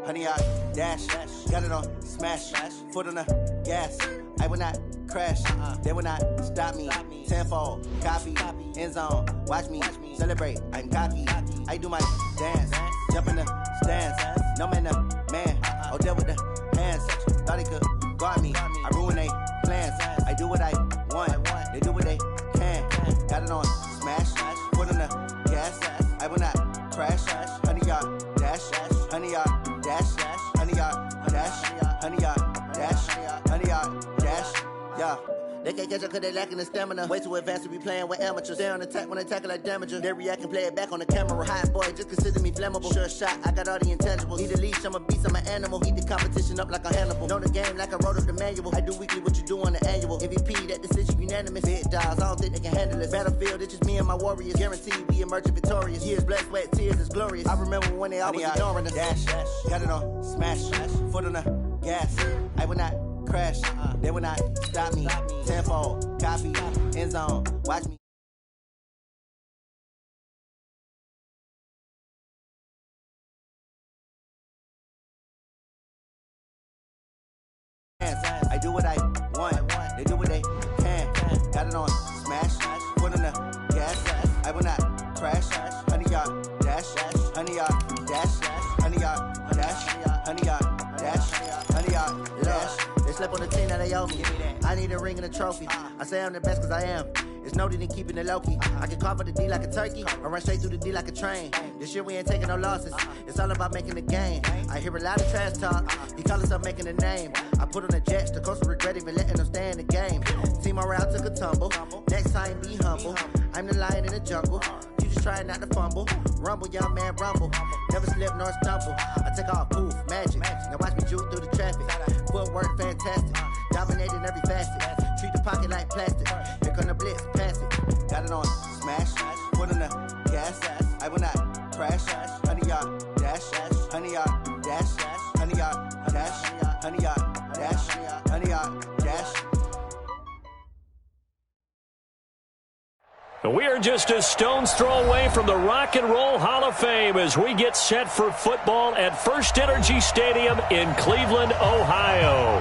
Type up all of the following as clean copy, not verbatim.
Honey, I dash, got it on smash, foot on the gas. I will not crash, they will not stop me. Tenfold, copy, end zone, watch me celebrate. I'm cocky, I do my dance, jump in the stands. No man, the man, oh, deal with the hands. Thought he could guard me, I ruin they plans. I do what I want, they do what they can. Got it on smash, foot on the gas. I will not crash, honey, y'all dash, honey, y'all dash, honey, y'all dash, honey, y'all dash, honey, y'all dash, yeah. They can't catch up cause they lacking the stamina. Way too advanced to be playing with amateurs. Stay on attack when they tackle like damager. They react and play it back on the camera. Hot boy, just consider me flammable. Sure shot, I got all the intangibles. Need a leash, I'm a beast, I'm an animal. Heat the competition up like a Hannibal. Know the game like I wrote up the manual. I do weekly what you do on the annual. MVP, that decision unanimous. Big dogs, I don't think they can handle it. Battlefield, it's just me and my warriors. Guaranteed we emerging victorious. Years, blood, sweat, tears, is glorious. I remember when they always ignoring us. Dash, got it on smash, foot on the gas. I will not crash, they will not stop me. Tenfold, copy, end zone, watch me. I do what I want, they do what they can. Got it on smash, foot on the gas. I will not crash, honey, y'all dash, honey, y'all dash, honey, y'all dash, honey, y'all dash, honey, y'all dash. They slept on the team that they owe me. I need a ring and a trophy. I say I'm the best cause I am. It's no need in keeping it low-key. I can carve up the D like a turkey or run straight through the D like a train. This year we ain't taking no losses. It's all about making the game. I hear a lot of trash talk. He call himself making a name. I put on the Jets. The coach will regret even letting them stay in the game. Team morale took a tumble. Next time be humble. I'm the lion in the jungle. You just trying not to fumble. Rumble, young man, rumble. Never slip nor stumble. I take off, poof, magic. Now watch me juke through the traffic. Footwork fantastic. Dominating every facet. Treat the pocket like plastic. Here come the blitz, pass it. Got it on smash, foot on the gas. I will not crash, honey, y'all dash, honey, y'all dash, honey, y'all dash, honey, y'all dash, honey, y'all dash. We are just a stone's throw away from the Rock and Roll Hall of Fame as we get set for football at First Energy Stadium in Cleveland, Ohio.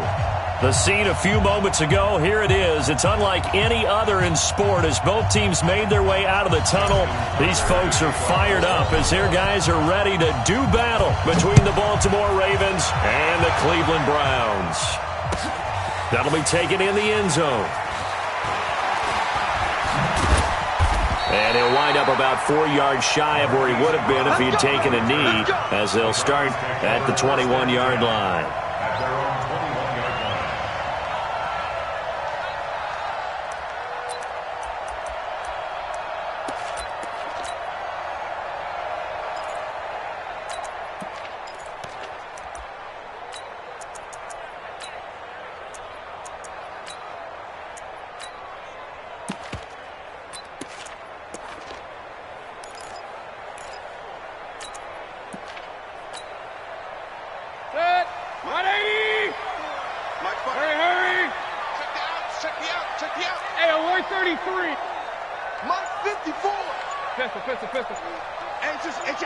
The scene a few moments ago, here it is. It's unlike any other in sport as both teams made their way out of the tunnel. These folks are fired up as their guys are ready to do battle between the Baltimore Ravens and the Cleveland Browns. That'll be taken in the end zone. And he'll wind up about 4 yards shy of where he would have been if he had taken a knee, as they'll start at the 21-yard line.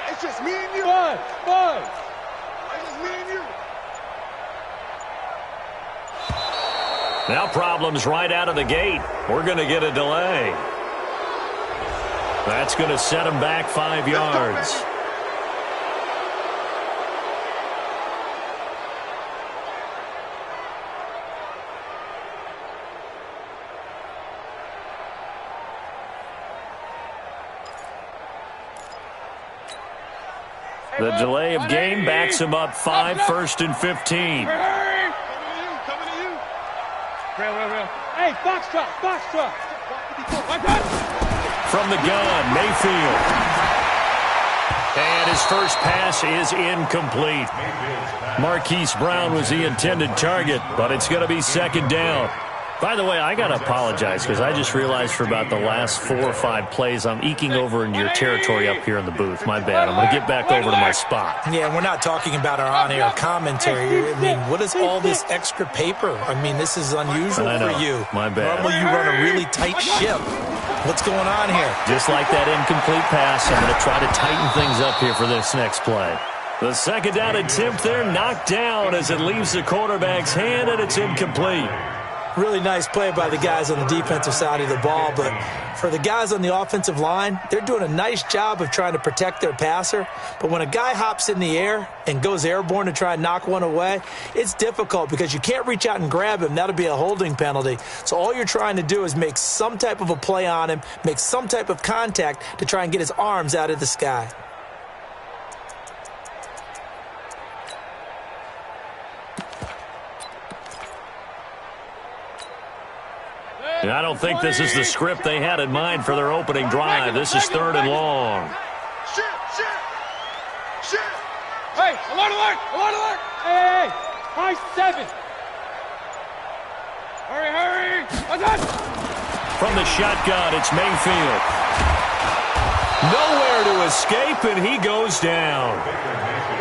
It's just me and you. Buzz. It's just me and you. Now problems right out of the gate. We're going to get a delay. That's going to set him back 5 yards. The delay of game backs him up 5, 1st and 15. Coming to you. Real. Hey, box truck. From the gun, Mayfield. And his first pass is incomplete. Marquise Brown was the intended target, but it's going to be second down. By the way, I got to apologize because I just realized for about the last 4 or 5 plays, I'm eking over into your territory up here in the booth. My bad. I'm going to get back over to my spot. Yeah, we're not talking about our on-air commentary. I mean, what is all this extra paper? I mean, this is unusual for you. My bad. Normally you run a really tight ship. What's going on here? Just like that incomplete pass, I'm going to try to tighten things up here for this next play. The second down attempt there knocked down as it leaves the quarterback's hand, and it's incomplete. Really nice play by the guys on the defensive side of the ball, but for the guys on the offensive line, they're doing a nice job of trying to protect their passer. But when a guy hops in the air and goes airborne to try and knock one away, it's difficult because you can't reach out and grab him. That'll be a holding penalty. So all you're trying to do is make some type of a play on him, make some type of contact to try and get his arms out of the sky. I don't think this is the script they had in mind for their opening drive. This is 3rd and long. Hey, alert, alert, alert, alert. Hey, high 7. Hurry, hurry. From the shotgun, it's Mayfield. Nowhere to escape, and he goes down.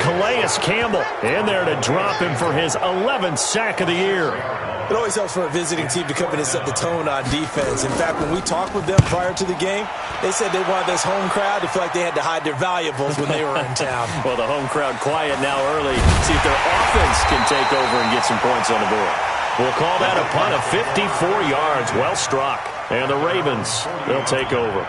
Calais Campbell in there to drop him for his 11th sack of the year. It always helps for a visiting team to come in and set the tone on defense. In fact, when we talked with them prior to the game, they said they wanted this home crowd to feel like they had to hide their valuables when they were in town. Well, the home crowd quiet now early. See if their offense can take over and get some points on the board. We'll call that a punt of 54 yards. Well struck. And the Ravens, they'll take over.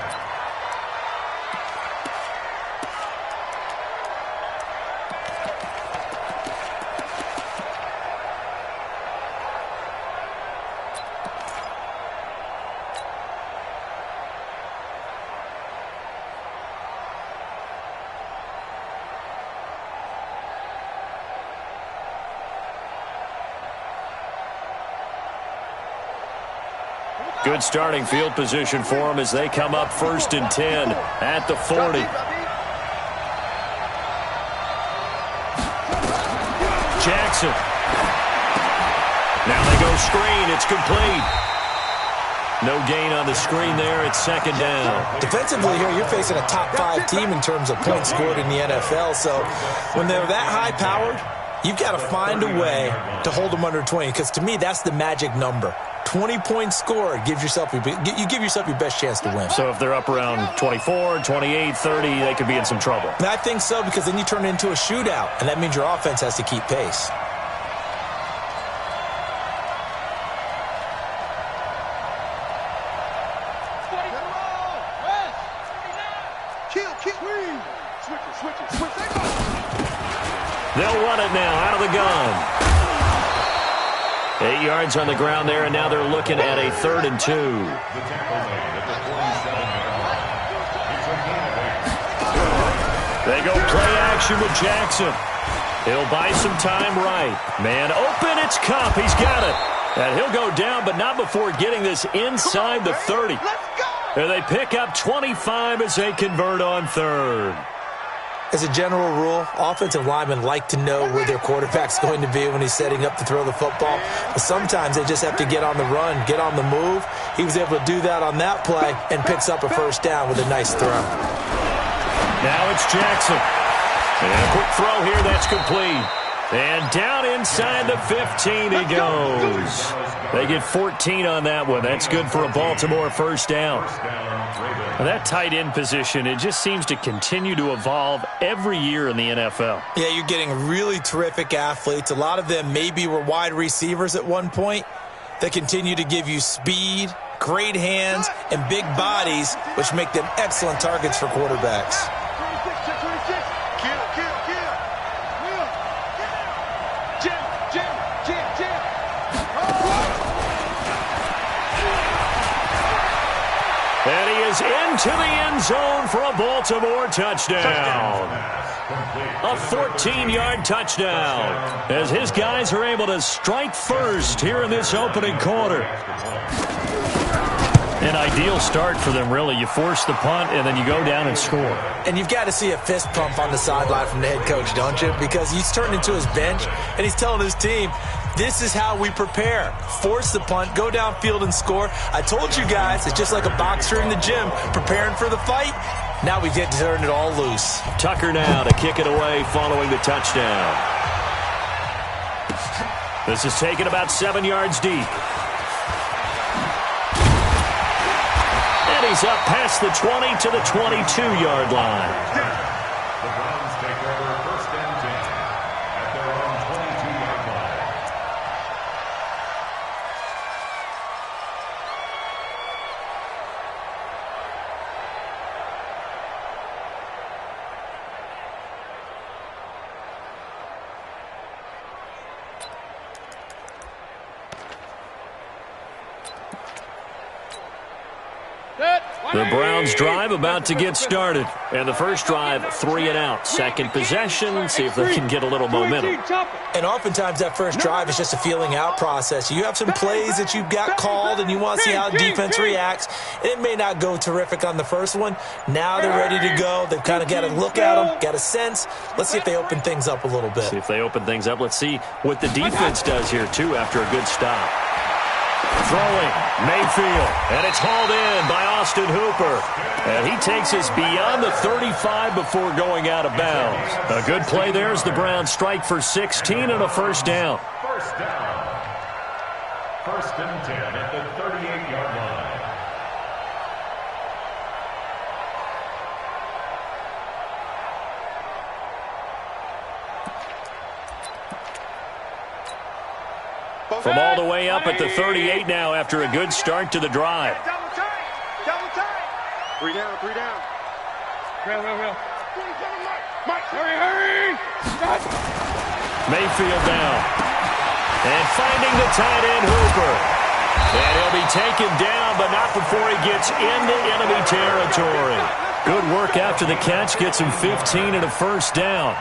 Good starting field position for them as they come up 1st and 10 at the 40. Jackson. Now they go screen. It's complete. No gain on the screen there. It's 2nd down. Defensively here, you're facing a top 5 team in terms of points scored in the NFL. So when they're that high-powered, you've got to find a way to hold them under 20, because to me, that's the magic number. 20 points scored gives yourself you give yourself your best chance to win. So if they're up around 24, 28, 30, they could be in some trouble. And I think so, because then you turn it into a shootout, and that means your offense has to keep pace. They'll run it now out of the gun. 8 yards on the ground there, and now they're looking at a 3rd and 2. They go play action with Jackson. He'll buy some time right. Man open, it's Cup. He's got it. And he'll go down, but not before getting this inside the 30. And they pick up 25 as they convert on 3rd. As a general rule, offensive linemen like to know where their quarterback's going to be when he's setting up to throw the football. But sometimes they just have to get on the run, get on the move. He was able to do that on that play and picks up a 1st down with a nice throw. Now it's Jackson. And a quick throw here, that's complete. And down inside the 15 he goes. They get 14 on that one. That's good for a Baltimore 1st down. That tight end position, it just seems to continue to evolve every year in the NFL. Yeah, you're getting really terrific athletes. A lot of them maybe were wide receivers at one point. They continue to give you speed, great hands, and big bodies, which make them excellent targets for quarterbacks. And he is into the end zone for a Baltimore touchdown. A 14-yard touchdown as his guys are able to strike first here in this opening quarter. An ideal start for them, really. You force the punt, and then you go down and score. And you've got to see a fist pump on the sideline from the head coach, don't you? Because he's turned into his bench, and he's telling his team, This is how we prepare. Force the punt, go downfield and score. I told you guys, it's just like a boxer in the gym preparing for the fight. Now we get to turn it all loose. Tucker now to kick it away following the touchdown. This is taken about 7 yards deep. And he's up past the 20 to the 22-yard line. The Browns take over 1st and 10 at their own 22-yard line. The Browns drive about to get started. And the first drive, 3 and out. Second possession, see if they can get a little momentum. And oftentimes that first drive is just a feeling out process. You have some plays that you've got called and you want to see how defense reacts. It may not go terrific on the first one. Now they're ready to go. They've kind of got to look at them, got a sense. Let's see if they open things up a little bit. See if they open things up. Let's see what the defense does here, too, after a good stop. Throwing, Mayfield, and it's hauled in by Austin Hooper. And he takes us beyond the 35 before going out of bounds. A good play there as the Browns strike for 16 and a first down. First down. 1st and 10 at the 38-yard line. From all the way up at the 38 now after a good start to the drive. Double time. Double time. 3 down, 3 down. Real. Mike, hurry. Mayfield down. And finding the tight end, Hooper. And he'll be taken down, but not before he gets into enemy territory. Good work after the catch. Gets him 15 and a first down.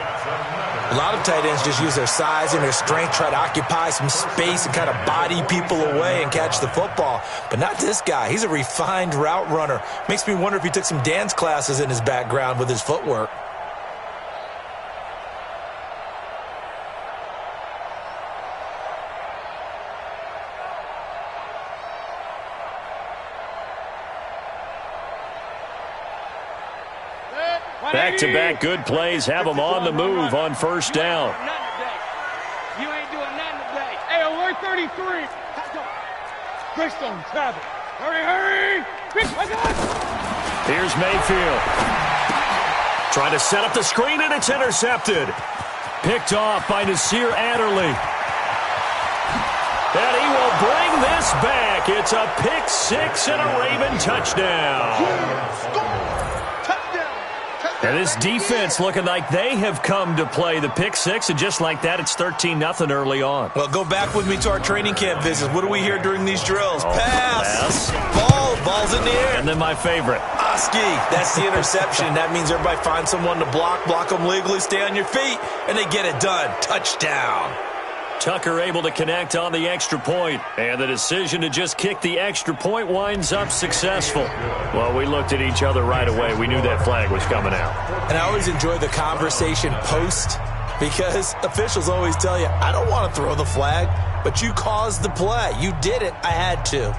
A lot of tight ends just use their size and their strength, try to occupy some space and kind of body people away and catch the football. But not this guy. He's a refined route runner. Makes me wonder if he took some dance classes in his background with his footwork. Back-to-back good plays have them on the move on first down. You ain't doing nothing today. Hey, alert 33. Bristol, Travis. Hurry. Here's Mayfield. Trying to set up the screen, and it's intercepted. Picked off by Nasir Adderley. And he will bring this back. It's a pick six and a Raven touchdown. And this defense looking like they have come to play the pick six, and just like that, it's 13-0 early on. Well, go back with me to our training camp visits. What do we hear during these drills? Oh, pass. Ball's in the air. And then my favorite. Oski, that's the interception. That means everybody finds someone to block them legally, stay on your feet, and they get it done. Touchdown. Tucker able to connect on the extra point, and the decision to just kick the extra point winds up successful. Well, we looked at each other right away. We knew that flag was coming out. And I always enjoy the conversation post, because officials always tell you, I don't want to throw the flag, but you caused the play. You did it. I had to.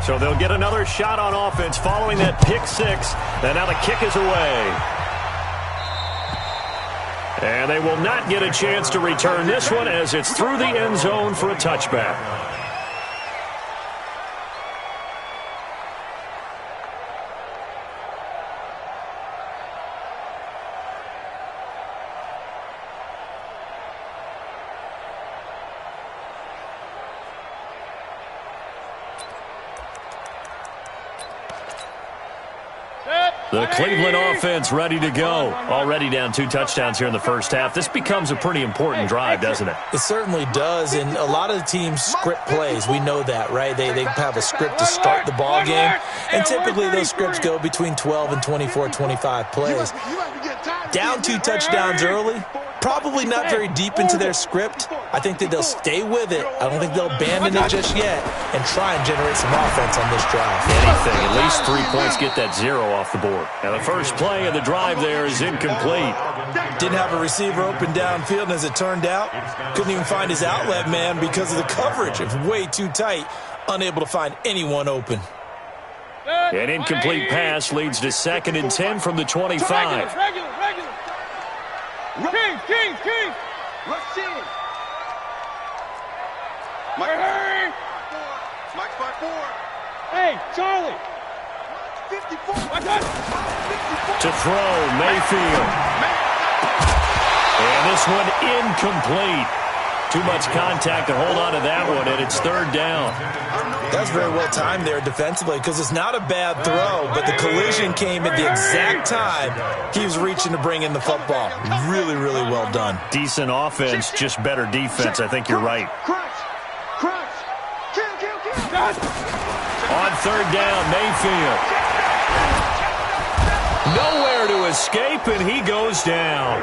So they'll get another shot on offense following that pick six. And now the kick is away. And they will not get a chance to return this one as it's through the end zone for a touchback. The Cleveland offense ready to go. Already down 2 touchdowns here in the first half. This becomes a pretty important drive, doesn't it? It certainly does, and a lot of the teams script plays. We know that, right? They have a script to start the ball game, and typically those scripts go between 12 and 24, 25 plays. Down 2 touchdowns early. Probably not very deep into their script. I think that they'll stay with it. I don't think they'll abandon it just yet and try and generate some offense on this drive. Anything. At least 3 points, get that 0 off the board. Now the first play of the drive there is incomplete. Didn't have a receiver open downfield, and as it turned out, couldn't even find his outlet man because of the coverage. It was way too tight, unable to find anyone open. An incomplete pass leads to 2nd and 10 from the 25. Regular. King. Rush in. Hey. Mike's by 4. Hey, Charlie. 54. To throw, Mayfield. And this one incomplete. Too much contact to hold on to that one, and it's 3rd down. That's very well timed there defensively because it's not a bad throw, but the collision came at the exact time he was reaching to bring in the football. Really, really well done. Decent offense, just better defense. I think you're right. Crunch. Kill. On 3rd down, Mayfield. Nowhere to escape, and he goes down.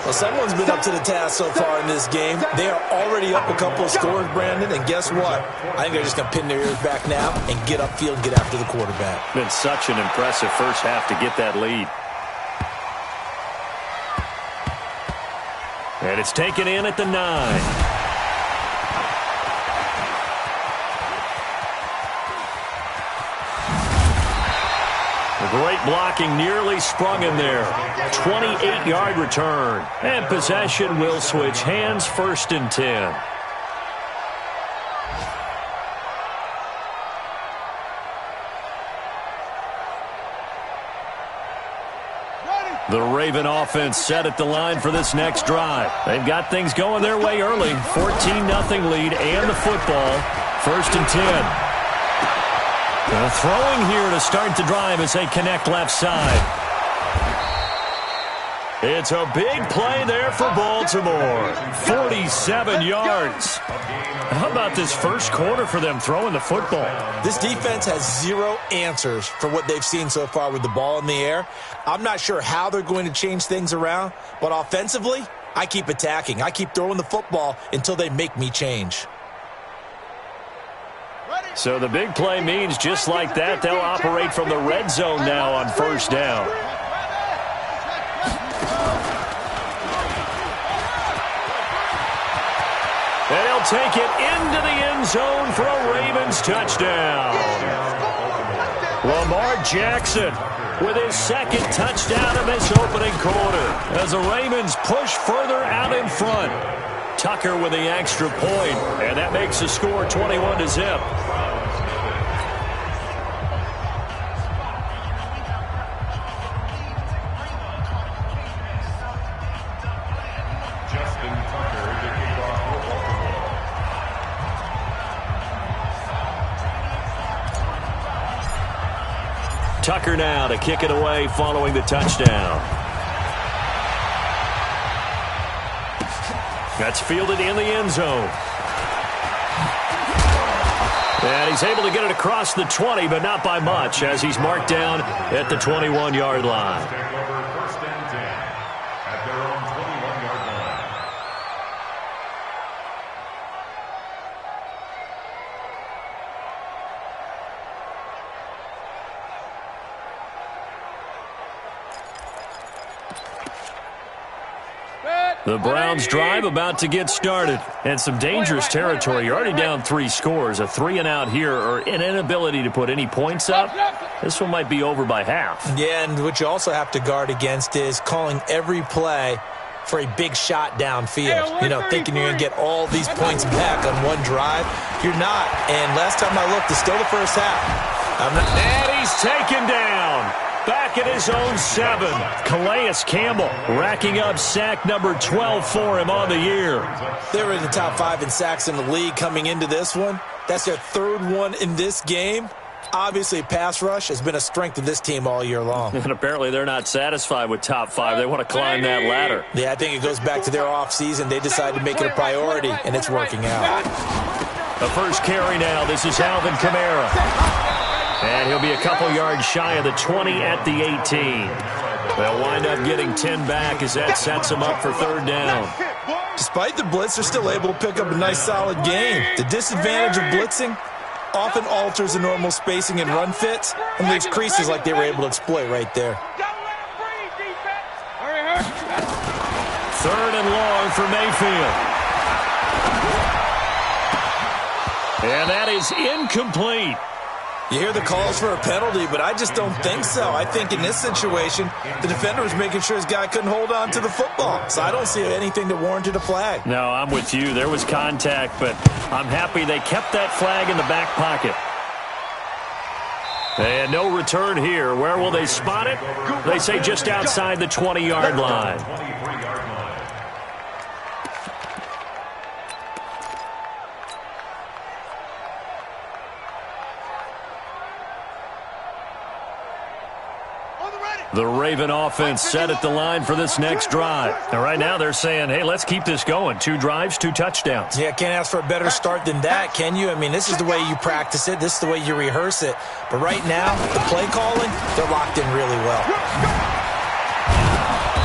Well, someone's been up to the task so far in this game. They are already up a couple of scores, Brandon, and guess what? I think they're just going to pin their ears back now and get upfield and get after the quarterback. Been such an impressive first half to get that lead. And it's taken in at the 9. Great blocking, nearly sprung in there. 28-yard return. And possession will switch hands, 1st and 10. The Raven offense set at the line for this next drive. They've got things going their way early. 14-0 lead and the football. 1st and 10. Throwing here to start the drive as they connect left side. It's a big play there for Baltimore. 47 yards. How about this first quarter for them throwing the football? This defense has 0 answers for what they've seen so far with the ball in the air. I'm not sure how they're going to change things around, but offensively, I keep attacking. I keep throwing the football until they make me change. So the big play means just like that, they'll operate from the red zone now on 1st down. And he'll take it into the end zone for a Ravens touchdown. Lamar Jackson with his 2nd touchdown of this opening quarter as the Ravens push further out in front. Tucker with the extra point, and that makes the score 21-0. Tucker now to kick it away following the touchdown. That's fielded in the end zone. And he's able to get it across the 20, but not by much, as he's marked down at the 21-yard line. First and 10 at their own 21-yard line. The Browns drive about to get started. And some dangerous territory. You're already down 3 scores. A 3-and-out here or an inability to put any points up. This one might be over by half. Yeah, and what you also have to guard against is calling every play for a big shot downfield. You know, thinking you're going to get all these points back on one drive. You're not. And last time I looked, it's still the first half. And he's taken down. Back at his own 7. Calais Campbell racking up sack number 12 for him on the year. They were in the top 5 in sacks in the league coming into this one. That's their 3rd one in this game. Obviously, pass rush has been a strength of this team all year long. And apparently they're not satisfied with top 5. They want to climb that ladder. Yeah, I think it goes back to their offseason. They decided to make it a priority, and it's working out. The first carry now. This is Alvin Kamara. And he'll be a couple yards shy of the 20 at the 18. They'll wind up getting 10 back as that sets them up for third down. Despite the blitz, they're still able to pick up a nice, solid gain. The disadvantage of blitzing often alters the normal spacing and run fits and leaves creases like they were able to exploit right there. Third and long for Mayfield. And that is incomplete. You hear the calls for a penalty, but I just don't think so. I think in this situation, the defender was making sure his guy couldn't hold on to the football. So I don't see anything that warranted a flag. No, I'm with you. There was contact, but I'm happy they kept that flag in the back pocket. And no return here. Where will they spot it? They say just outside the 20-yard line. The Raven offense set at the line for this next drive. And right now they're saying, hey, let's keep this going. 2 drives, 2 touchdowns. Yeah, can't ask for a better start than that, can you? I mean, this is the way you practice it. This is the way you rehearse it. But right now, the play calling, they're locked in really well.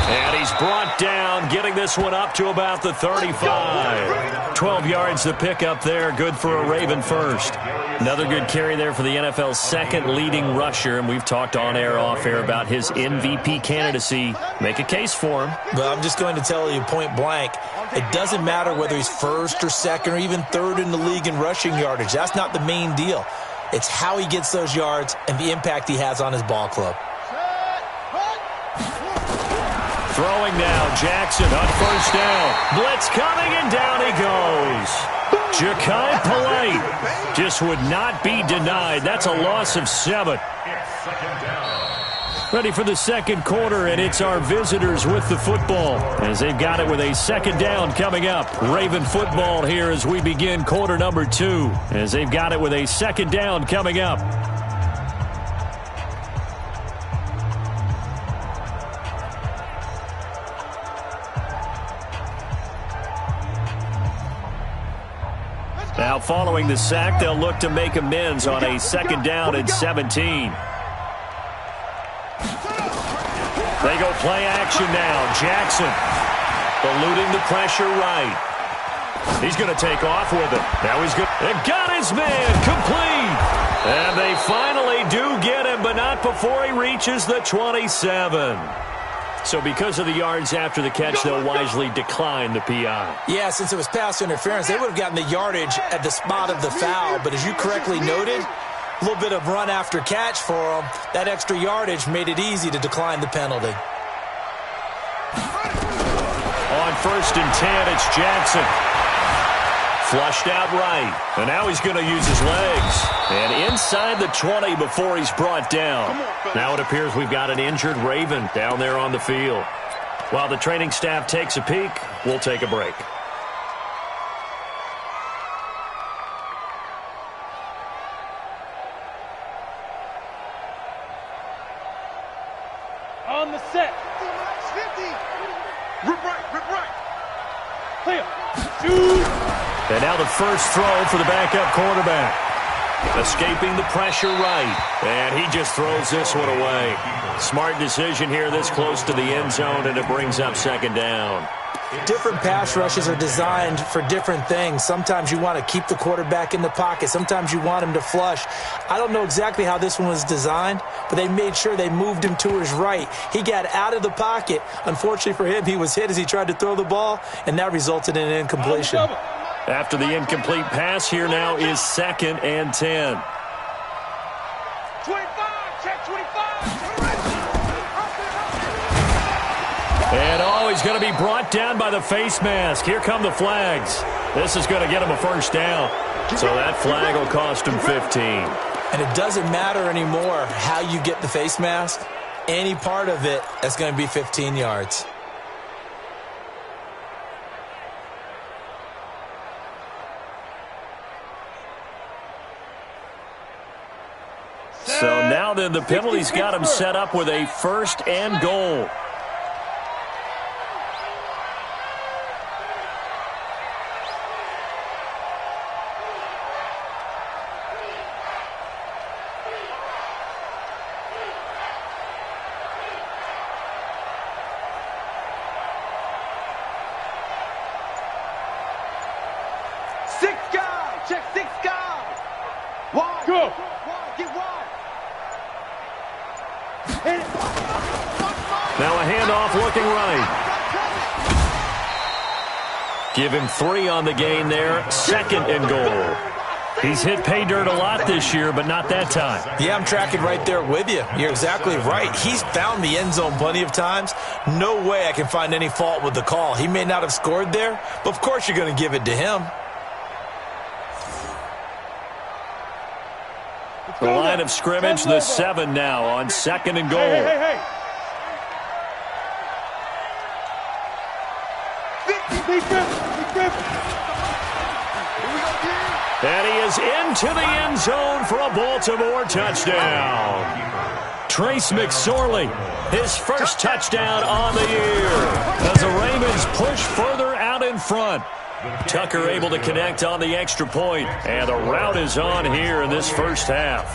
And he's brought down, getting this one up to about the 35. 12 yards to pick up there. Good for a Raven first. Another good carry there for the NFL's second leading rusher, and we've talked on air, off air about his MVP candidacy. Make a case for him. But I'm just going to tell you point blank, it doesn't matter whether he's first or second or even third in the league in rushing yardage. That's not the main deal. It's how he gets those yards and the impact he has on his ball club. Throwing now, Jackson on first down. Blitz coming, and down he goes. Ja'Kai Polite just would not be denied. That's a loss of 7. Ready for the second quarter, and it's our visitors with the football as they've got it with a second down coming up. Raven football here as we begin quarter number 2, as they've got it with a second down coming up. Now following the sack, they'll look to make amends on a second down and 17. They go play action now. Jackson eluding the pressure right. He's going to take off with it. Now he's good. And got his man complete. And they finally do get him, but not before he reaches the 27. So because of the yards after the catch, they'll wisely decline the PI. Yeah, since it was pass interference, they would have gotten the yardage at the spot of the foul. But as you correctly noted, a little bit of run after catch for them. That extra yardage made it easy to decline the penalty. On first and 10, it's Jackson. Flushed out right. And now he's going to use his legs. And inside the 20 before he's brought down. Now it appears we've got an injured Raven down there on the field. While the training staff takes a peek, we'll take a break. On the set. 50. Rip right. Clear. Shoot. And now the first throw for the backup quarterback. Escaping the pressure right. And he just throws this one away. Smart decision here this close to the end zone, and it brings up second down. Different pass rushes are designed for different things. Sometimes you want to keep the quarterback in the pocket. Sometimes you want him to flush. I don't know exactly how this one was designed, but they made sure they moved him to his right. He got out of the pocket. Unfortunately for him, he was hit as he tried to throw the ball, and that resulted in an incompletion. After the incomplete pass, here now is second and 10. 25. Check 25. And he's going to be brought down by the face mask. Here come the flags. This is going to get him a first down. So that flag will cost him 15. And it doesn't matter anymore how you get the face mask. Any part of it, that's going to be 15 yards. So now then, the penalty's got him set up with a first and goal. check 6 guys. Wide. Go. Wide. Get wide. Now a handoff looking right. Give him 3 on the gain there. 2nd and goal. He's hit pay dirt a lot this year, but not that time. Yeah, I'm tracking right there with you. You're exactly right. He's found the end zone plenty of times. No way I can find any fault with the call. He may not have scored there, but of course you're going to give it to him. The line of scrimmage, the 7 now on 2nd and goal. Hey. And he is into the end zone for a Baltimore touchdown. Trace McSorley, his first touchdown on the year as the Ravens push further out in front. Tucker able to connect on the extra point, and the rout is on here in this first half.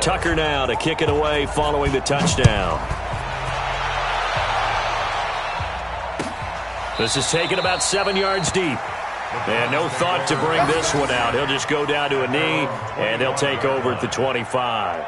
Tucker now to kick it away following the touchdown. This is taken about 7 yards deep. And no thought to bring this one out. He'll just go down to a knee, and they'll take over at the 25.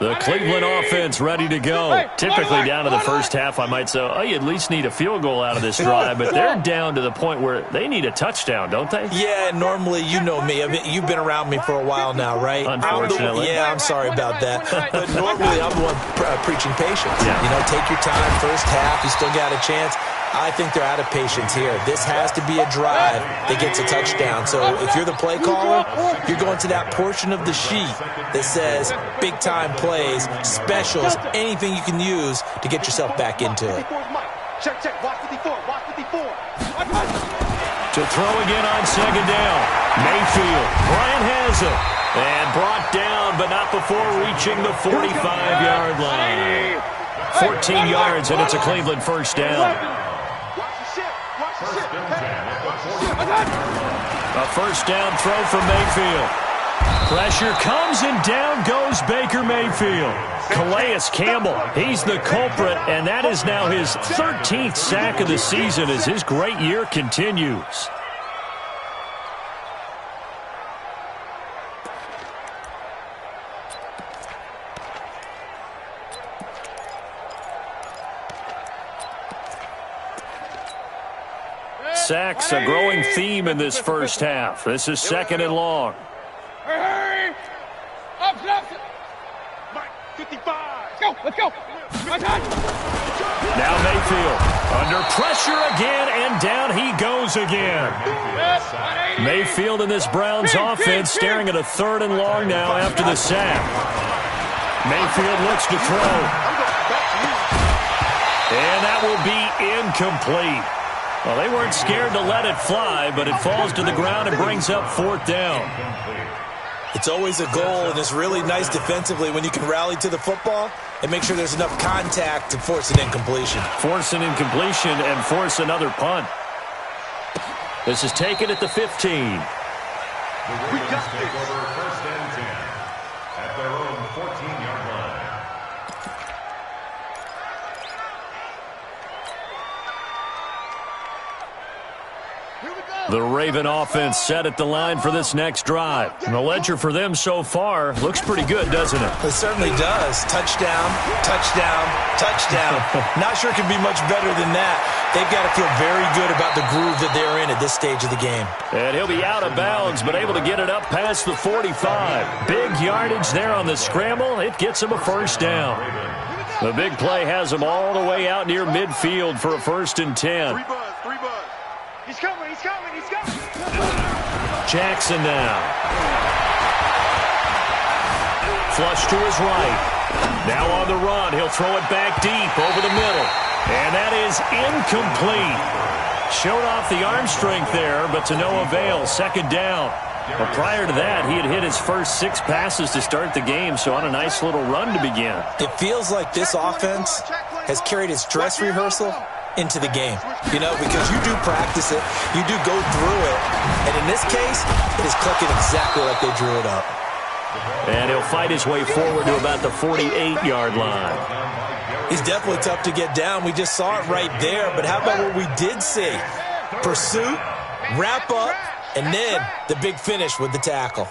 The Cleveland offense ready to go. Typically down to the first half, I might say, oh, you at least need a field goal out of this drive, but they're down to the point where they need a touchdown, don't they? Yeah, normally, you know me. I mean, you've been around me for a while now, right? Unfortunately. I'm sorry about that. But normally, I'm the one preaching patience. Yeah. You know, take your time, first half, you still got a chance. I think they're out of patience here. This has to be a drive that gets a touchdown. So if you're the play caller, you're going to that portion of the sheet that says big-time plays, specials, anything you can use to get yourself back into it. Check. Watch 54. Watch 54. To throw again on 2nd down. Mayfield. Bryant has it. And brought down, but not before reaching the 45-yard line. 14 yards, and it's a Cleveland first down. A first down throw from Mayfield. Pressure comes, and down goes Baker Mayfield. Calais Campbell, he's the culprit, and that is now his 13th sack of the season as his great year continues. Sacks, a growing theme in this first half. This is 2nd and long. Hurry! Up! 55. Let's go! Now Mayfield under pressure again, and down he goes again. Mayfield in this Browns offense staring at a 3rd and long now after the sack. Mayfield looks to throw. And that will be incomplete. Well, they weren't scared to let it fly, but it falls to the ground and brings up 4th down. It's always a goal, and it's really nice defensively when you can rally to the football and make sure there's enough contact to force an incompletion. Force an incompletion and force another punt. This is taken at the 15. The Ravens take over 1st and 10 at their own 14-yard line. The Raven offense set at the line for this next drive. And the ledger for them so far looks pretty good, doesn't it? It certainly does. Touchdown, touchdown, touchdown. Not sure it could be much better than that. They've got to feel very good about the groove that they're in at this stage of the game. And he'll be out of bounds, but able to get it up past the 45. Big yardage there on the scramble. It gets him a first down. The big play has him all the way out near midfield for a 1st and 10. 3 buzz. He's coming. Jackson now. Flush to his right. Now on the run. He'll throw it back deep over the middle. And that is incomplete. Showed off the arm strength there, but to no avail. Second down. But prior to that, he had hit his first 6 passes to start the game, so on a nice little run to begin. It feels like this offense has carried its dress rehearsal into the game. You know, because you do practice it, you do go through it, and in this case, it is clicking exactly like they drew it up. And he'll fight his way forward to about the 48-yard line. He's definitely tough to get down. We just saw it right there, but how about what we did see? Pursuit, wrap up, and then the big finish with the tackle.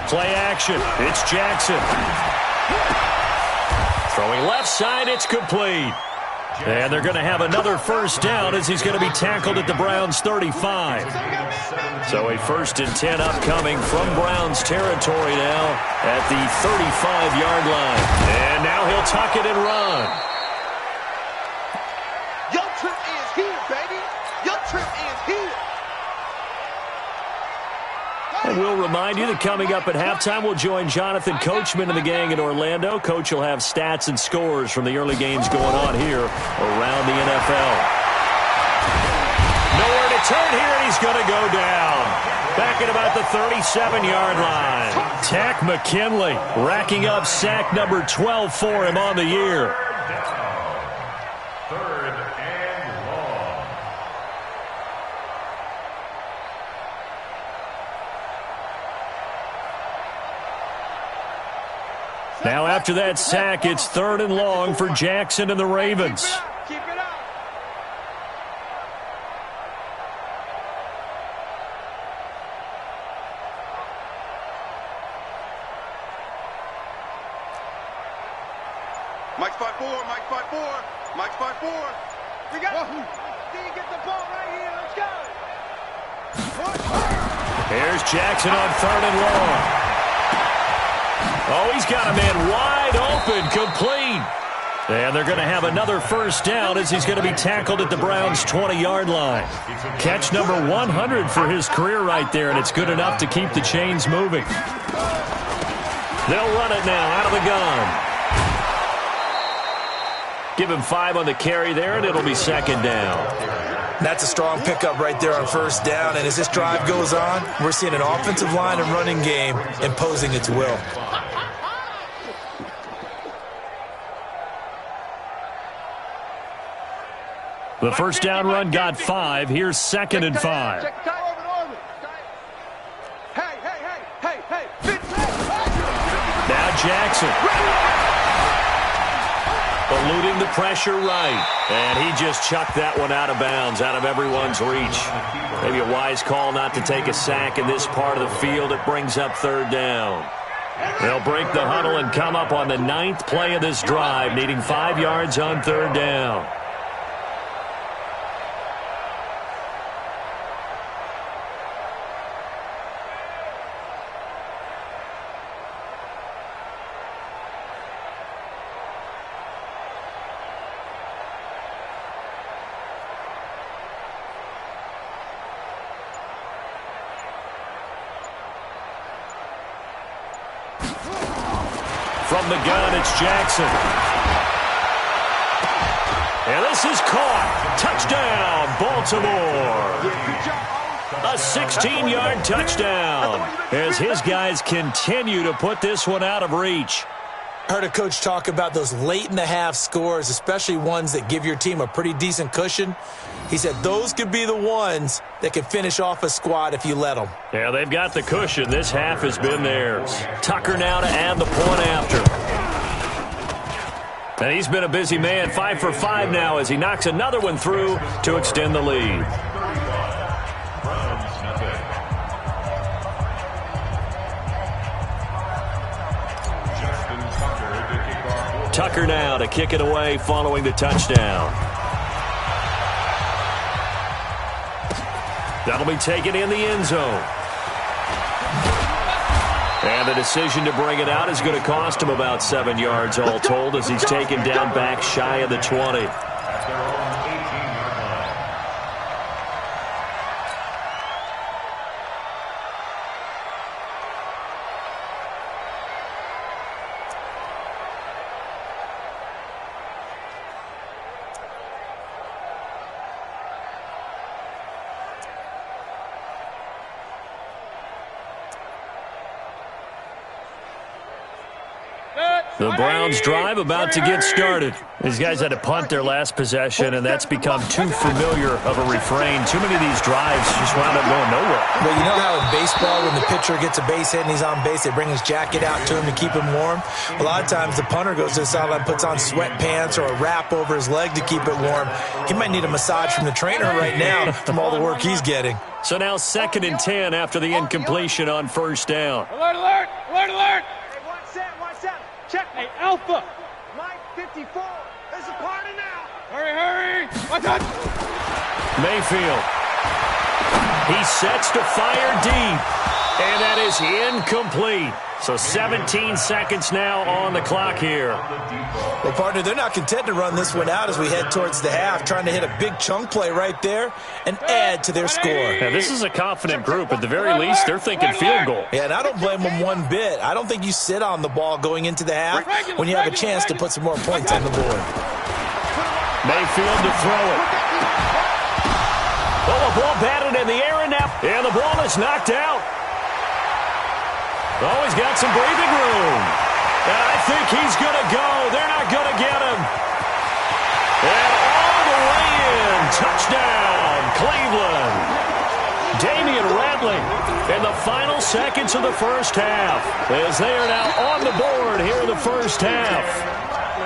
Play action. It's Jackson. Throwing left side, it's complete. And they're going to have another first down as he's going to be tackled at the Browns' 35. So a 1st and 10 upcoming from Browns territory now at the 35-yard line. And now he'll tuck it and run. Your trip is here, baby. Your trip is here. And we'll remind you that coming up at halftime, we'll join Jonathan Coachman and the gang in Orlando. Coach will have stats and scores from the early games going on here around the NFL. Nowhere to turn here, and he's going to go down. Back at about the 37-yard line. Tack McKinley racking up sack number 12 for him on the year. Now after that sack, it's 3rd and long for Jackson and the Ravens. Keep it up. Mike spot 4, Mike spot 4, Mike spot 4. We got it. Then you get the ball right here. Let's go. Here's Jackson on 3rd and long. Oh, he's got a man wide open, complete. And they're going to have another first down as he's going to be tackled at the Browns' 20-yard line. Catch number 100 for his career right there, and it's good enough to keep the chains moving. They'll run it now out of the gun. Give him 5 on the carry there, and it'll be 2nd down. That's a strong pickup right there on 1st down, and as this drive goes on, we're seeing an offensive line and running game imposing its will. The first down run got 5. Here's 2nd and 5. Now Jackson. Eluding the pressure right. And he just chucked that one out of bounds, out of everyone's reach. Maybe a wise call not to take a sack in this part of the field. It brings up 3rd down. They'll break the huddle and come up on the 9th play of this drive, needing 5 yards on 3rd down. From the gun, it's Jackson. And this is caught. Touchdown, Baltimore. A 16-yard touchdown as his guys continue to put this one out of reach. I heard a coach talk about those late-in-the-half scores, especially ones that give your team a pretty decent cushion. He said those could be the ones that could finish off a squad if you let them. Yeah, they've got the cushion. This half has been theirs. Tucker now to add the point after. And he's been a busy man, 5 for 5 now as he knocks another one through to extend the lead. Tucker now to kick it away following the touchdown. That'll be taken in the end zone. And the decision to bring it out is going to cost him about 7 yards all told as he's taken down back shy of the 20. The Browns drive about to get started. These guys had to punt their last possession, and that's become too familiar of a refrain. Too many of these drives just wound up going nowhere. Well, you know how in baseball, when the pitcher gets a base hit and he's on base, they bring his jacket out to him to keep him warm? A lot of times the punter goes to the sideline, puts on sweatpants or a wrap over his leg to keep it warm. He might need a massage from the trainer right now from all the work he's getting. So now 2nd and 10 after the incompletion on first down. Alert, alert, alert, alert. Hey, one set. Check. Hey, Alpha. Mike 54. There's a party now. Hurry, hurry. Watch out. Mayfield. He sets to fire deep. And that is incomplete. So 17 seconds now on the clock here. Well, partner, they're not content to run this one out as we head towards the half, trying to hit a big chunk play right there and add to their score. Now, this is a confident group. At the very least, they're thinking field goal. Yeah, and I don't blame them one bit. I don't think you sit on the ball going into the half when you have a chance to put some more points on the board. Mayfield to throw it. Oh, the ball batted in the air and now, and the ball is knocked out. Oh, he's got some breathing room. And I think he's going to go. They're not going to get him. And all the way in. Touchdown, Cleveland. Damian Rattling in the final seconds of the first half as they are now on the board here in the first half.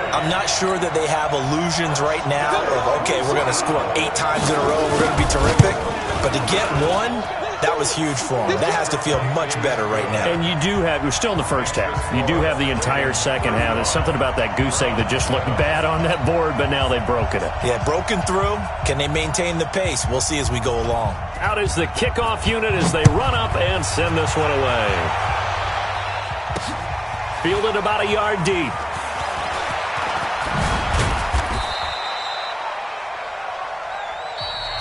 I'm not sure that they have illusions right now of, okay, we're going to score 8 times in a row, we're going to be terrific. But to get one, that was huge for them. That has to feel much better right now. And you do have, you're still in the first half. You do have the entire second half. There's something about that goose egg that just looked bad on that board, but now they've broken it. Yeah, broken through. Can they maintain the pace? We'll see as we go along. Out is the kickoff unit as they run up and send this one away. Fielded about a yard deep.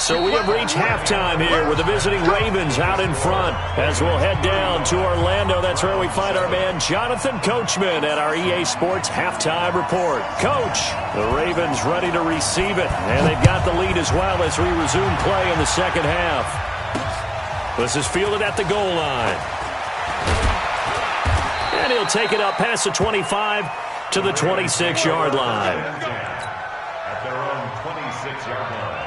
So we have reached halftime here with the visiting Ravens out in front. As we'll head down to Orlando, that's where we find our man Jonathan Coachman at our EA Sports Halftime Report. Coach, the Ravens ready to receive it, and they've got the lead as well as we resume play in the second half. This is fielded at the goal line. And he'll take it up past the 25 to the 26-yard line. At their own 26-yard line.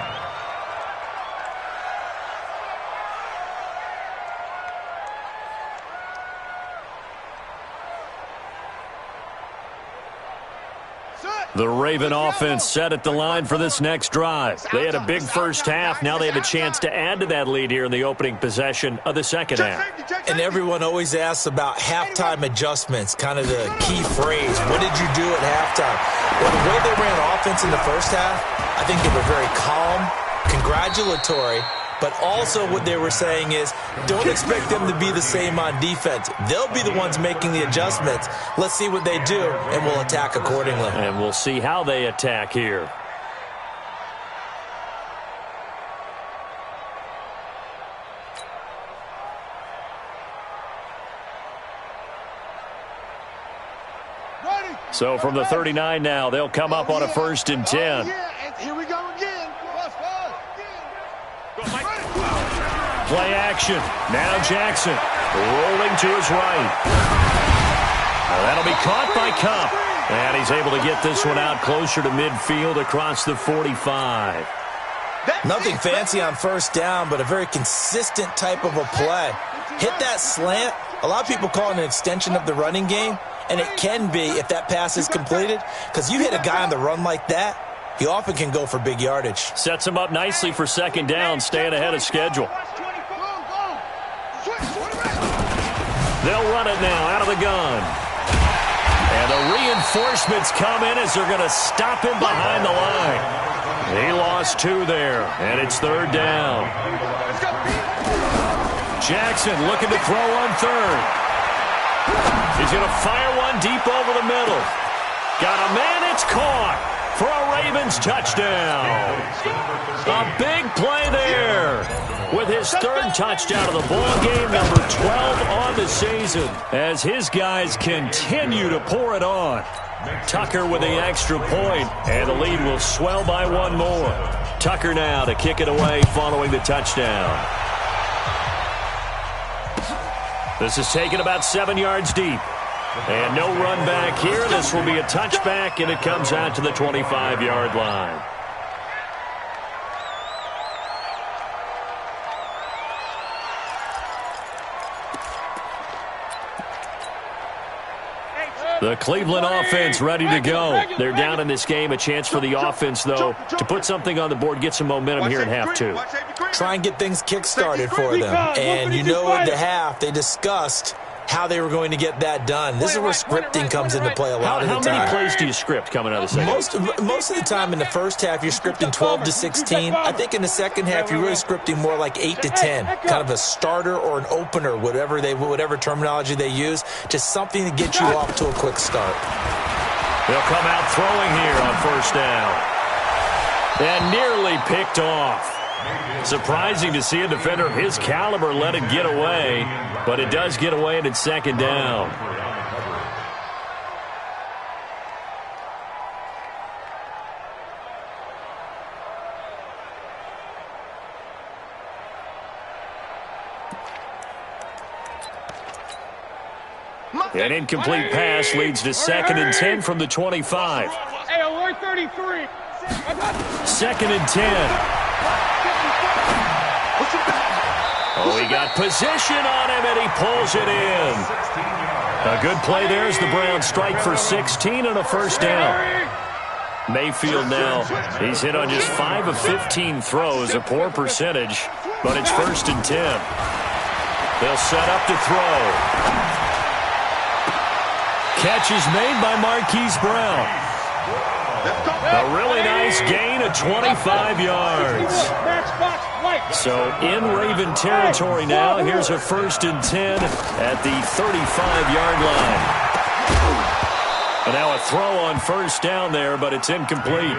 The Raven offense set at the line for this next drive. They had a big first half. Now they have a chance to add to that lead here in the opening possession of the second half. And everyone always asks about halftime adjustments, kind of the key phrase. What did you do at halftime? Well, the way they ran offense in the first half, I think they were very calm, congratulatory, but also what they were saying is don't expect them to be the same on defense. They'll be the ones making the adjustments. Let's see what they do, and we'll attack accordingly. And we'll see how they attack here. So from the 39 now, they'll come up on a 1st and 10. Here we go again. Play action. Now Jackson rolling to his right. That'll be caught by Kupp. And he's able to get this one out closer to midfield across the 45. Nothing fancy on first down, but a very consistent type of a play. Hit that slant. A lot of people call it an extension of the running game, and it can be if that pass is completed, because you hit a guy on the run like that, he often can go for big yardage. Sets him up nicely for second down, staying ahead of schedule. They'll run it now out of the gun. And the reinforcements come in as they're going to stop him behind the line. He lost 2 there, and it's 3rd down. Jackson looking to throw on 3rd. He's going to fire one deep over the middle. Got a man, it's caught for a Ravens touchdown. A big play there with his 3rd touchdown of the ball game, number 12 on the season, as his guys continue to pour it on. Tucker with the extra point, and the lead will swell by 1 more. Tucker now to kick it away following the touchdown. This is taken about 7 yards deep. And no run back here. This will be a touchback, and it comes out to the 25-yard line. The Cleveland offense ready to go. They're down in this game. A chance for the offense, though, to put something on the board, get some momentum here in half two. Try and get things kick-started for them. And you know at the half, they discussed how they were going to get that done. This is where scripting comes into play a lot of the time. How many plays do you script coming out of the second? Most of the time in the first half, you're scripting 12 to 16. I think in the second half, you're really scripting more like 8 to 10. Kind of a starter or an opener, whatever terminology they use. Just something to get you off to a quick start. They'll come out throwing here on first down. And nearly picked off. Surprising to see a defender of his caliber let it get away, but it does get away and it's second down. An incomplete pass leads to 2nd and 10 from the 25. Hey, alert 33. Second and 10. Oh, he got position on him, and he pulls it in. A good play there as the Browns strike for 16 and a first down. Mayfield now, he's hit on just 5 of 15 throws, a poor percentage, but it's 1st and 10. They'll set up to throw. Catch is made by Marquise Brown. A really nice gain of 25 yards. So in Raven territory now. Here's a 1st and 10 at the 35-yard line. And now a throw on first down there, but it's incomplete.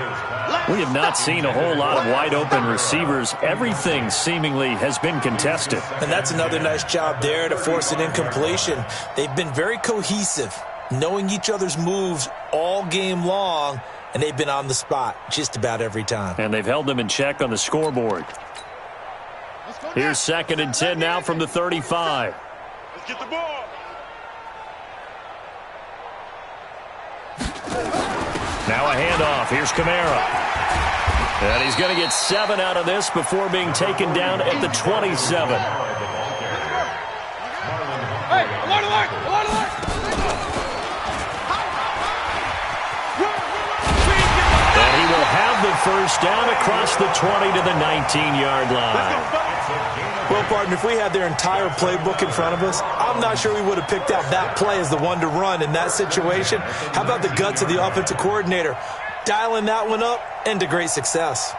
We have not seen a whole lot of wide-open receivers. Everything seemingly has been contested. And that's another nice job there to force an incompletion. They've been very cohesive, knowing each other's moves all game long, and they've been on the spot just about every time. And they've held them in check on the scoreboard. Here's 2nd and 10 now from the 35. Let's get the ball. Now a handoff. Here's Kamara. And he's going to get 7 out of this before being taken down at the 27. Hey, alert, alert, alert, alert. And he will have the first down across the 20 to the 19-yard line. Well, partner, if we had their entire playbook in front of us, I'm not sure we would have picked out that play as the one to run in that situation. How about the guts of the offensive coordinator dialing that one up into great success?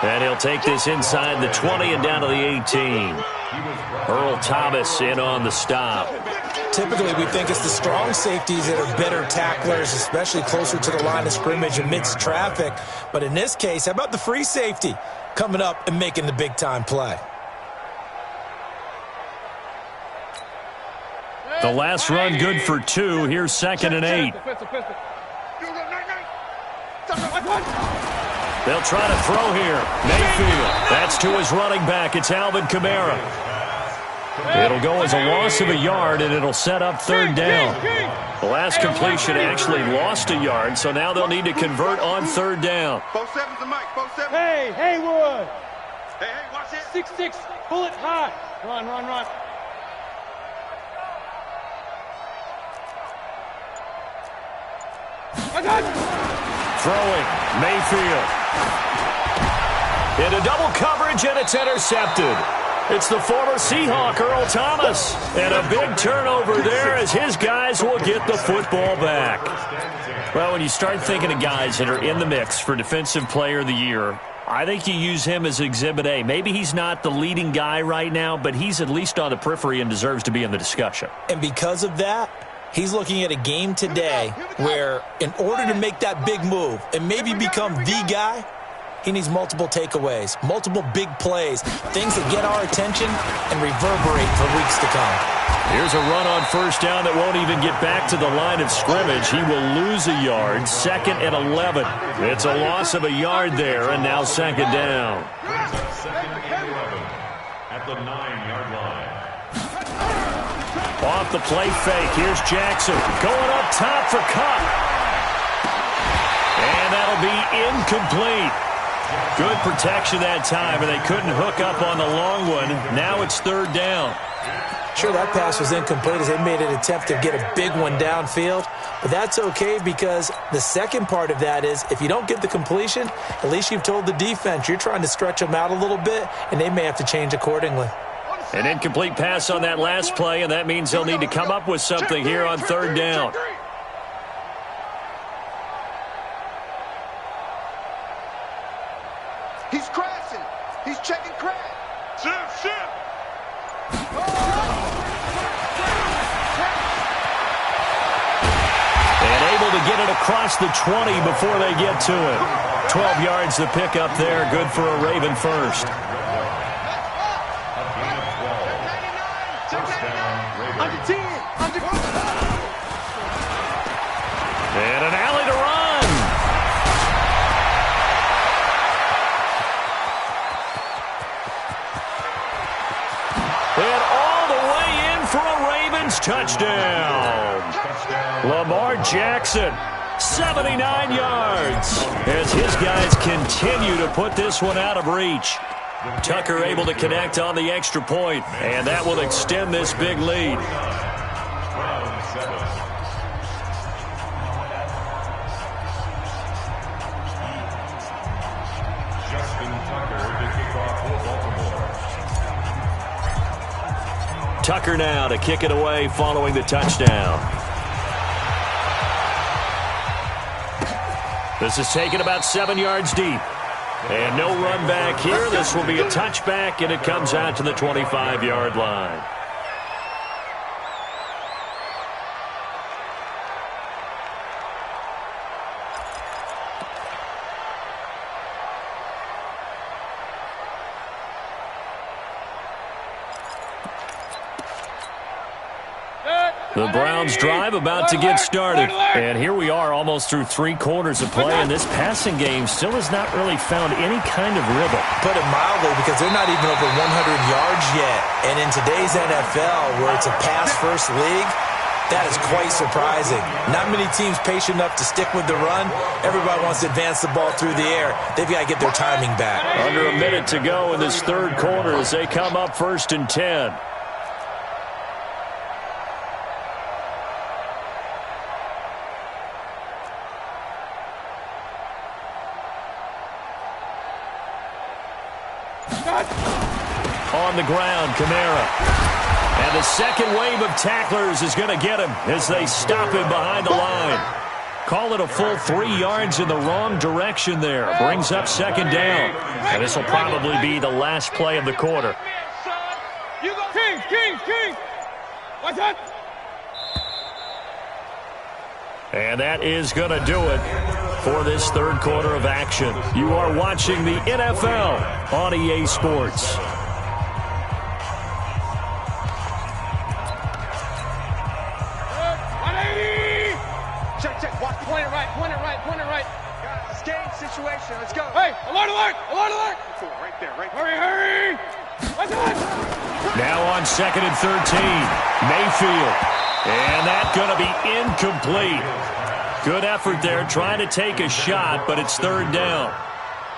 And he'll take this inside the 20 and down to the 18. Earl Thomas in on the stop. Typically, we think it's the strong safeties that are better tacklers, especially closer to the line of scrimmage amidst traffic. But in this case, how about the free safety coming up and making the big-time play? The last run good for 2. Here's 2nd and 8. They'll try to throw here. Mayfield. That's to his running back. It's Alvin Kamara. It'll go as a loss of a yard, and it'll set up 3rd down. The last completion actually lost a yard, so now they'll need to convert on 3rd down. 4-7's the mic. 4-7. Hey, Haywood. Hey, watch it. 6-6. Pull it high. Run, run, run. Throwing. Mayfield. Into double coverage, and it's intercepted. It's the former Seahawk, Earl Thomas. And a big turnover there as his guys will get the football back. Well, when you start thinking of guys that are in the mix for Defensive Player of the Year, I think you use him as Exhibit A. Maybe he's not the leading guy right now, but he's at least on the periphery and deserves to be in the discussion. And because of that, he's looking at a game today where in order to make that big move and maybe become the guy, he needs multiple takeaways, multiple big plays, things that get our attention and reverberate for weeks to come. Here's a run on first down that won't even get back to the line of scrimmage. He will lose a yard, 2nd and 11. It's a loss of a yard there, and now 2nd down. 2nd and 11 at the 9-yard line. Off the play fake, here's Jackson going up top for Cup. And that'll be incomplete. Good protection that time, and they couldn't hook up on the long one. Now it's 3rd down. Sure, that pass was incomplete as they made an attempt to get a big one downfield, but that's okay because the second part of that is if you don't get the completion, at least you've told the defense you're trying to stretch them out a little bit, and they may have to change accordingly. An incomplete pass on that last play, and that means they'll need to come up with something here on 3rd down. He's crashing. He's checking crash. Shift. And able to get it across the 20 before they get to it. 12 yards to pick up there. Good for a Raven first. Under 10. And an alley to run. And all the way in for a Ravens touchdown. Lamar Jackson, 79 yards, as his guys continue to put this one out of reach. Tucker able to connect on the extra point, and that will extend this big lead. Tucker now to kick it away following the touchdown. This is taken about 7 yards deep. And no run back here. This will be a touchback, and it comes out to the 25-yard line. The Browns drive about to get started. And here we are almost through 3 quarters of play, and this passing game still has not really found any kind of rhythm. Put it mildly, because they're not even over 100 yards yet. And in today's NFL, where it's a pass-first league, that is quite surprising. Not many teams patient enough to stick with the run. Everybody wants to advance the ball through the air. They've got to get their timing back. Under a minute to go in this 3rd quarter as they come up 1st and 10. On the ground, Kamara. And the second wave of tacklers is going to get him as they stop him behind the line. Call it a full 3 yards in the wrong direction there. Brings up 2nd down. And this will probably be the last play of the quarter. You go. King. What's that? And that is going to do it for this 3rd quarter of action. You are watching the NFL on EA Sports. Check. Watch. Point it right. Guys, it's game situation. Let's go. Hey, alert! Right there. Hurry! What's that? Now on 2nd and 13, Mayfield. And that's going to be incomplete. Good effort there, trying to take a shot, but it's 3rd down.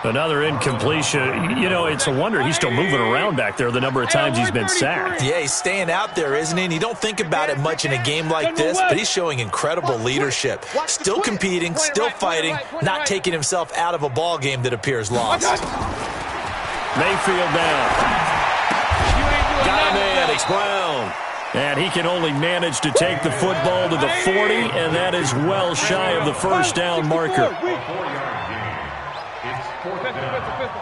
Another incompletion. You know, it's a wonder he's still moving around back there the number of times he's been sacked. Yeah, he's staying out there, isn't he? And you don't think about it much in a game like this, but he's showing incredible leadership. Still competing, still fighting, not taking himself out of a ball game that appears lost. Mayfield down. Got him in. It's Brown. And he can only manage to take the football to the 40, and that is well shy of the 1st down marker. A 4-yard gain. It's 4th Pistol.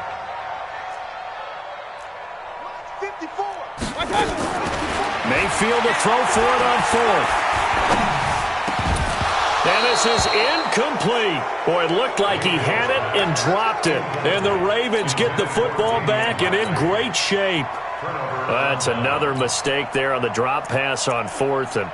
54. Mayfield to throw for it on fourth. And this is incomplete. Boy, it looked like he had it and dropped it. And the Ravens get the football back and in great shape. That's another mistake there on the drop pass on fourth. And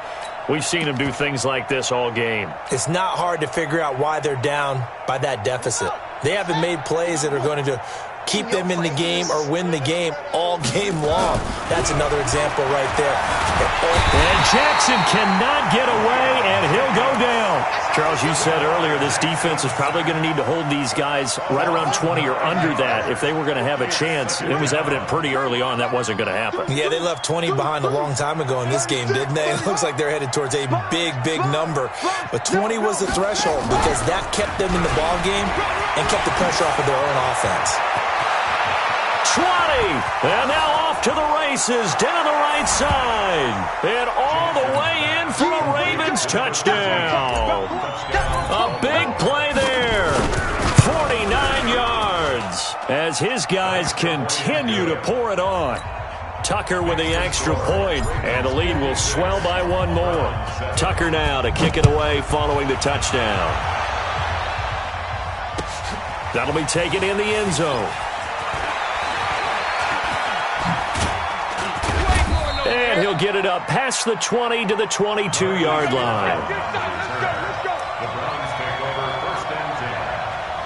we've seen him do things like this all game. It's not hard to figure out why they're down by that deficit. They haven't made plays that are going to keep them in the game or win the game all game long. That's another example right there. And Jackson cannot get away, and he'll go down. Charles, you said earlier this defense is probably going to need to hold these guys right around 20 or under that if they were going to have a chance. It was evident pretty early on that wasn't going to happen. Yeah, they left 20 behind a long time ago in this game, didn't they? It looks like they're headed towards a big, big number. But 20 was the threshold because that kept them in the ball game and kept the pressure off of their own offense. 20, and now off to the races down the right side, and all the way in for a Ravens touchdown. A big play there, 49 yards, as his guys continue to pour it on. Tucker with the extra point, and the lead will swell by one more. Tucker now to kick it away following the touchdown. That'll be taken in the end zone. And he'll get it up past the 20 to the 22-yard line. The Browns take over first and 10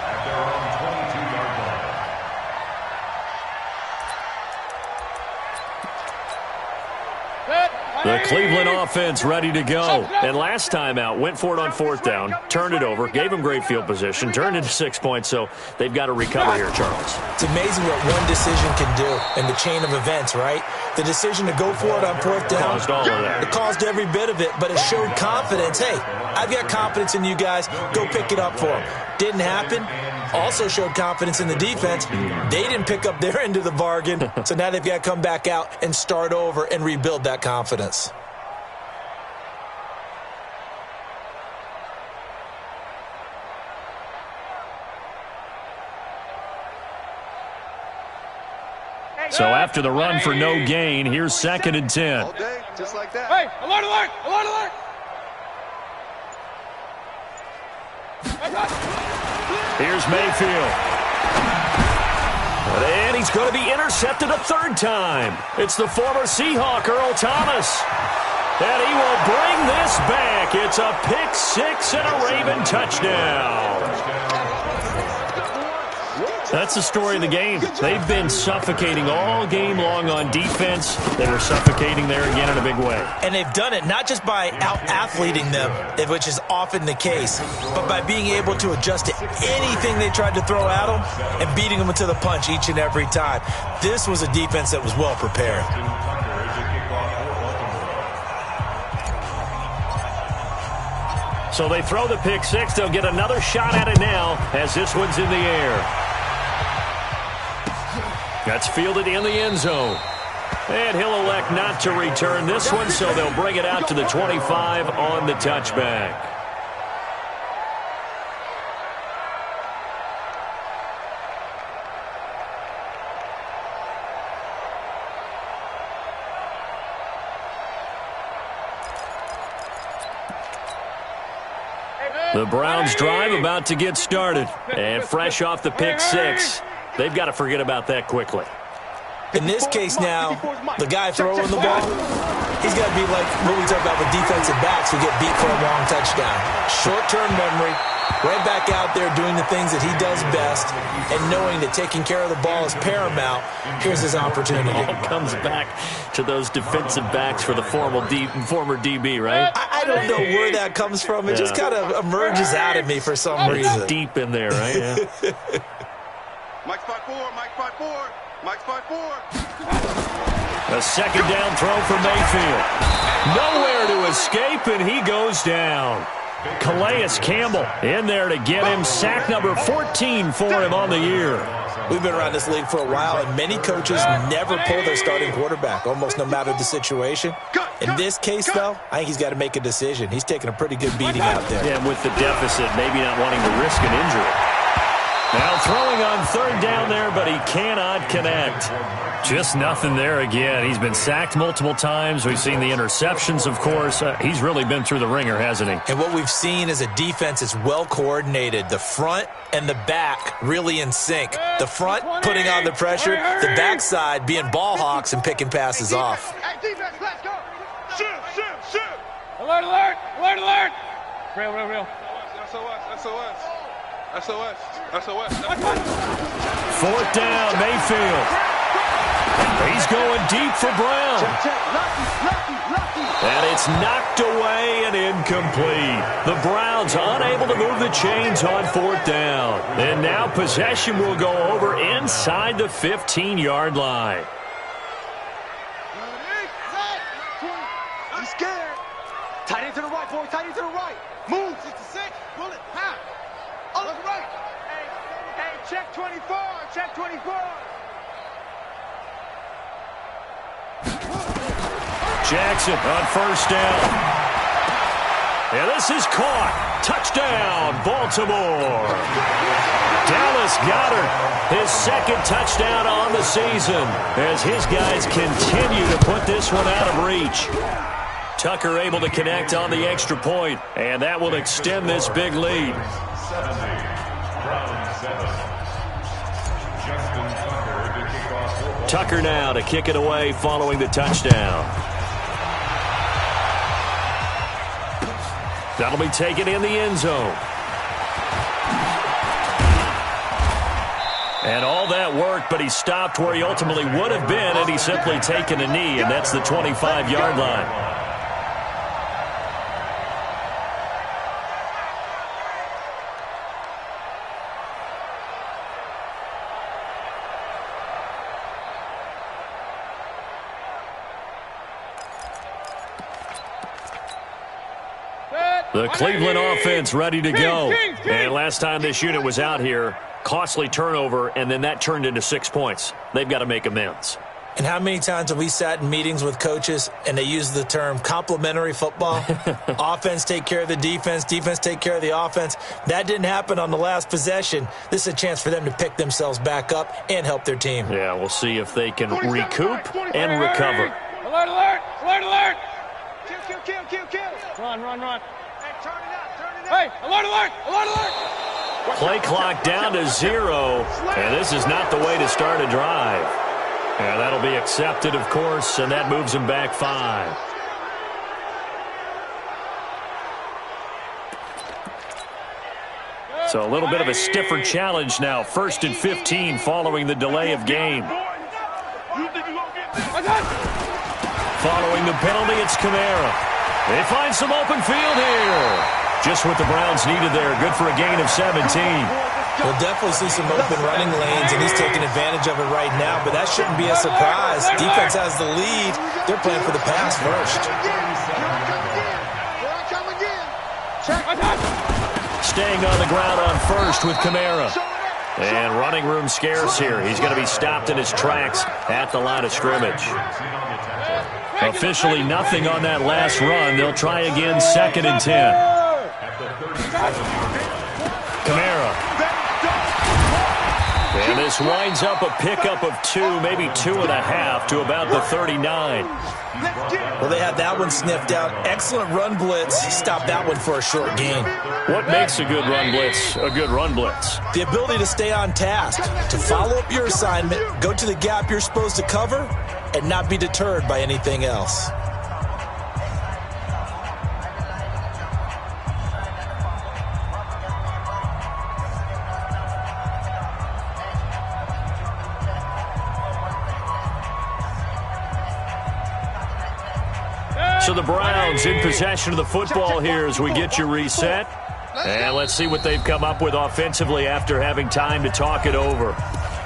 at their own 22-yard line. The Cleveland offense ready to go. And last time out, went for it on fourth down, turned it over, gave them great field position, turned into 6 points, so they've got to recover here, Charles. It's amazing what one decision can do in the chain of events, right? The decision to go for it on fourth down, Caused all of that. It caused every bit of it, but it showed confidence. Hey, I've got confidence in you guys. Go pick it up for them. Didn't happen. Also showed confidence in the defense. They didn't pick up their end of the bargain, so now they've got to come back out and start over and rebuild that confidence. So after the run for no gain, here's 2nd and 10. All day, just like that. Hey, alert, alert, alert, alert. Here's Mayfield. And he's going to be intercepted a third time. It's the former Seahawk, Earl Thomas. And he will bring this back. It's a pick six and a Raven touchdown. That's the story of the game. They've been suffocating all game long on defense. They were suffocating there again in a big way. And they've done it not just by out-athleting them, which is often the case, but by being able to adjust to anything they tried to throw at them and beating them to the punch each and every time. This was a defense that was well prepared. So they throw the pick six. They'll get another shot at it now as this one's in the air. That's fielded in the end zone. And he'll elect not to return this one, so they'll bring it out to the 25 on the touchback. The Browns drive about to get started. And fresh off the pick six, they've got to forget about that quickly. In this case now, the guy throwing the ball, he's got to be like what we talk about with defensive backs who get beat for a long touchdown. Short-term memory, right back out there doing the things that he does best, and knowing that taking care of the ball is paramount. Here's his opportunity. It all comes back to those defensive backs for the former DB, right? I don't know where that comes from. It just kind of emerges out of me for some reason. Deep in there, right? Yeah. Mike's 5-4, Mike's 5-4, Mike's 5-4. A second down throw for Mayfield. Nowhere to escape, and he goes down. Calais Campbell in there to get him. Sack number 14 for him on the year. We've been around this league for a while, and many coaches never pull their starting quarterback, almost no matter the situation. In this case, though, I think he's got to make a decision. He's taking a pretty good beating out there. Yeah, with the deficit, maybe not wanting to risk an injury. Now throwing on third down there, but he cannot connect. Just nothing there again. He's been sacked multiple times. We've seen the interceptions, of course. He's really been through the ringer, hasn't he? And what we've seen is a defense is well coordinated. The front and the back really in sync. The front putting on the pressure, the backside being ball hawks and picking passes off. Hey, defense, let's go. Shoot. Alert, alert, alert, alert. Real. SOS. Fourth down, Mayfield. He's going deep for Brown. And it's knocked away and incomplete. The Browns unable to move the chains on fourth down. And now possession will go over inside the 15-yard line. He's scared. Tight end to the right, boy. Tight end to the right. Move. 66. Pull it. Pow. Oh, look right. Hey, check 24. Check 24. Jackson on first down. And this is caught. Touchdown, Baltimore. Dallas Goedert, his second touchdown on the season as his guys continue to put this one out of reach. Tucker able to connect on the extra point, and that will extend this big lead. 70, round 7. Justin Tucker to kick off. Tucker now to kick it away following the touchdown. That'll be taken in the end zone. And all that worked, but he stopped where he ultimately would have been had he simply taken a knee, and that's the 25-yard line. The Cleveland offense ready to go. And last time this unit was out here, costly turnover, and then that turned into 6 points. They've got to make amends. And how many times have we sat in meetings with coaches and they use the term complementary football? Offense take care of the defense, defense take care of the offense. That didn't happen on the last possession. This is a chance for them to pick themselves back up and help their team. Yeah, we'll see if they can recoup and recover. Alert, alert, alert, alert. Kill. Run. Turn it up. Hey, alert, alert, alert, alert. Play clock down to 0, and this is not the way to start a drive. And that'll be accepted, of course, and that moves them back 5. So a little bit of a stiffer challenge now. 1st and 15 following the delay of game. Following the penalty, it's Kamara. They find some open field here. Just what the Browns needed there. Good for a gain of 17. We'll definitely see some open running lanes, and he's taking advantage of it right now, but that shouldn't be a surprise. Defense has the lead. They're playing for the pass first. Staying on the ground on first with Kamara. And running room scarce here. He's going to be stopped in his tracks at the line of scrimmage. Officially nothing on that last run. They'll try again, 2nd and 10. Kamara. And this winds up a pickup of 2, maybe 2.5 to about the 39. Well, they had that one sniffed out. Excellent run blitz. Stop that one for a short gain. What makes a good run blitz a good run blitz? The ability to stay on task, to follow up your assignment, go to the gap you're supposed to cover, and not be deterred by anything else. So the Browns in possession of the football here as we get you reset. And let's see what they've come up with offensively after having time to talk it over.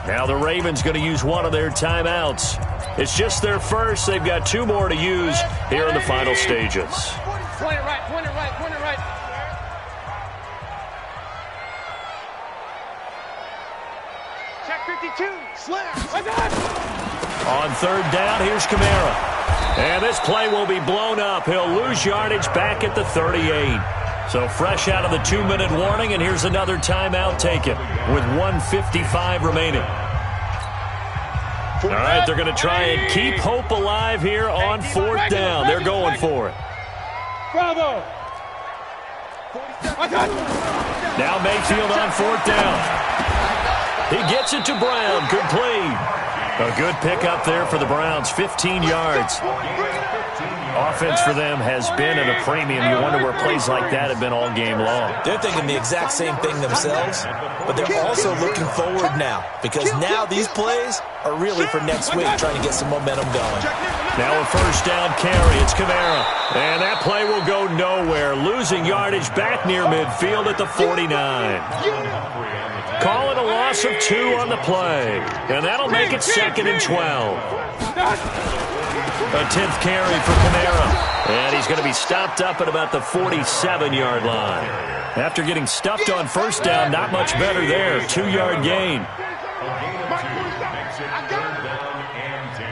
Now the Ravens going to use one of their timeouts. It's just their first. They've got 2 more to use here in the final stages. Point it right. Check 52. On third down, here's Kamara. And this play will be blown up. He'll lose yardage back at the 38. So fresh out of the 2-minute warning, and here's another timeout taken with 1:55 remaining. All right, they're going to try and keep hope alive here on 4th down. They're going for it. Bravo. Now Mayfield on 4th down. He gets it to Brown. Good play. A good pickup there for the Browns. 15 yards. Offense for them has been at a premium. You wonder where plays like that have been all game long. They're thinking the exact same thing themselves, but they're also looking forward now because now these plays are really for next week, trying to get some momentum going. Now a 1st down carry. It's Kamara. And that play will go nowhere. Losing yardage back near midfield at the 49. Calling a loss of 2 on the play. And that'll make it 2nd and 12. A 10th carry for Kamara. And he's going to be stopped up at about the 47-yard line. After getting stuffed on 1st down, not much better there. 2-yard gain. Makes it 3rd down and 10.